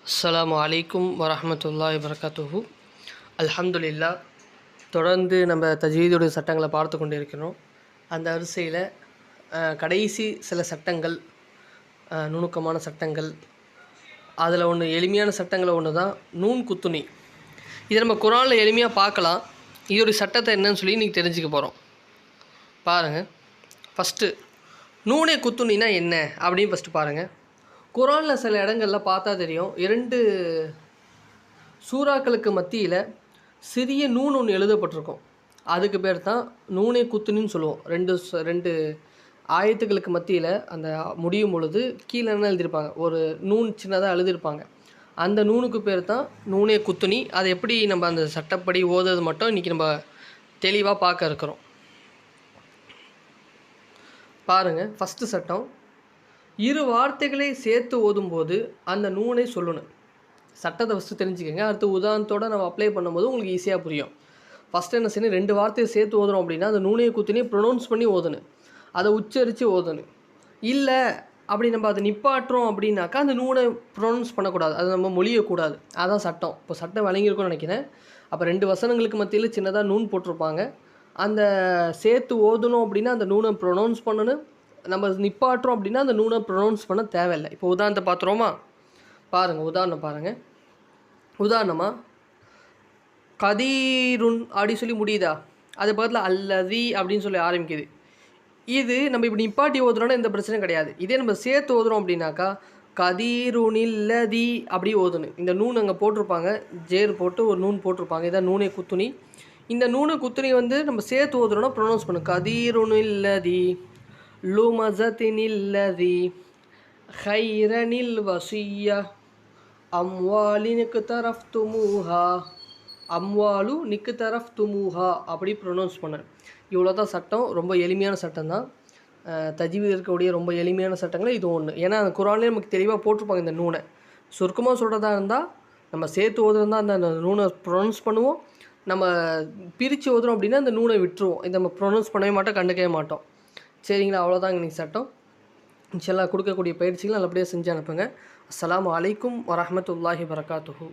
அஸ்ஸலாமு அலைக்கும் வரஹ்மத்துல்லாஹி வபரகாத்துஹு. அல்ஹம்துலில்லா. தொடர்ந்து நம்ம தஜ்வீதுடைய சட்டங்களை பார்த்து கொண்டு இருக்கிறோம். அந்த வரிசையில் கடைசி சில சட்டங்கள், நுணுக்கமான சட்டங்கள், அதில் ஒன்று எளிமையான சட்டங்களில் ஒன்று தான் நூன் குத்துனி. இதை நம்ம குர்ஆனில் எளிமையாக பார்க்கலாம். இதோடைய சட்டத்தை என்னன்னு சொல்லி இன்றைக்கி தெரிஞ்சுக்க போகிறோம். பாருங்கள். ஃபஸ்ட்டு நூனே குத்துனினா என்ன அப்படின்னு ஃபஸ்ட்டு பாருங்கள். குர்ஆனில் சில இடங்களில் பார்த்தா தெரியும், 2 சூறாக்களுக்கு மத்தியில் சிறிய நூன் ஒன்று எழுதப்பட்டிருக்கும். அதுக்கு பேர் தான் நூனே குத்துனின்னு சொல்லுவோம். 2 ஆயத்துக்களுக்கு மத்தியில் அந்த முடியும் பொழுது கீழே என்ன எழுதியிருப்பாங்க, ஒரு நூன் சின்னதாக எழுதியிருப்பாங்க. அந்த நூனுக்கு பேர் தான் நூனே குத்துனி. அதை எப்படி நம்ம அந்த சட்டப்படி ஓதுறது மட்டும் இன்றைக்கி நம்ம தெளிவாக பார்க்க இருக்கிறோம். பாருங்கள். ஃபஸ்ட்டு சட்டம், 2 வார்த்தைகளை சேர்த்து ஓதும்போது அந்த நூனை சொல்லணும். சட்டத்தை ஃபஸ்ட்டு தெரிஞ்சுக்கோங்க. அடுத்து உதாரணத்தோடு நம்ம அப்ளை பண்ணும்போது உங்களுக்கு ஈஸியாக புரியும். ஃபஸ்ட்டு என்ன செய்யணும், 2 வார்த்தையை சேர்த்து ஓதுறோம் அப்படின்னா அந்த நூனையை குத்துனியை ப்ரொனவுன்ஸ் பண்ணி ஓதணும், அதை உச்சரித்து ஓதணும். இல்லை அப்படி நம்ம அதை நிப்பாட்டுறோம் அப்படின்னாக்கா அந்த நூனை ப்ரொனவுன்ஸ் பண்ணக்கூடாது, அது நம்ம மொழியக்கூடாது. அதுதான் சட்டம். இப்போ சட்டம் வழங்கியிருக்கும்னு நினைக்கிறேன். அப்போ 2 வசனங்களுக்கு மத்தியில் சின்னதாக நூன் போட்டிருப்பாங்க. அந்த சேர்த்து ஓதணும் அப்படின்னா அந்த நூனை ப்ரொனவுன்ஸ் பண்ணணும். நம்ம நிப்பாட்டுறோம் அப்படின்னா அந்த நூனை ப்ரொனவுன்ஸ் பண்ண தேவையில்லை. இப்போ உதாரணத்தை பார்த்துருவோமா? பாருங்கள். உதாரணம் பாருங்கள். உதாரணமாக கதீருன் அப்படி சொல்லி முடியுதா, அது பக்கத்தில் அல்லதி அப்படின்னு சொல்லி ஆரம்பிக்குது. இது நம்ம இப்படி நிப்பாட்டி ஓதுறோன்னா எந்த பிரச்சனையும் கிடையாது. இதே நம்ம சேர்த்து ஓதுறோம் அப்படின்னாக்கா கதீருனில்லதி அப்படி ஓதணும். இந்த நூன் அங்கே போட்டிருப்பாங்க, ஜேர் போட்டு ஒரு நூன் போட்டிருப்பாங்க. இதான் நூனே குத்துனி. இந்த நூனு குத்துனி வந்து நம்ம சேர்த்து ஓதுறோன்னா ப்ரொனவுன்ஸ் பண்ணும். கதீருனில்லதி, லுமசத்தினில்லதி, ஹைரனில் வசியா, அம்வாலி நிக்கு தரஃப்துமூஹா, அம்வாலு நிக்கு தரஃப்துமூஹா அப்படி ப்ரொனவுன்ஸ் பண்ண. இவ்வளோ தான் சட்டம். ரொம்ப எளிமையான சட்டம் தான். தஜ்வீத் இருக்கக்கூடிய ரொம்ப எளிமையான சட்டங்கள் இது ஒன்று. ஏன்னா அந்த குர்ஆன்லேயே நமக்கு தெளிவாக போட்டிருப்பாங்க இந்த நூனை. சுருக்கமாக சொல்கிறதா இருந்தால் நம்ம சேர்த்து ஓதுறதா அந்த நூனை ப்ரொனவுன்ஸ் பண்ணுவோம். நம்ம பிரித்து ஓதுறோம் அப்படின்னா அந்த நூனை விட்டுருவோம். இதை நம்ம ப்ரொனவுன்ஸ் பண்ணவே மாட்டோம், கண்டுக்கவே மாட்டோம். சரிங்களா? அவ்வளோதாங்க இன்றைக்கி சட்டம். இன்ஷால்லாஹ் கொடுக்கக்கூடிய பயிற்சிகள் நல்லபடியாக செஞ்சு அனுப்புங்க. அஸ்ஸலாமு அலைக்கும் வரஹ்மத்துல்லாஹி வபரகாத்துஹு.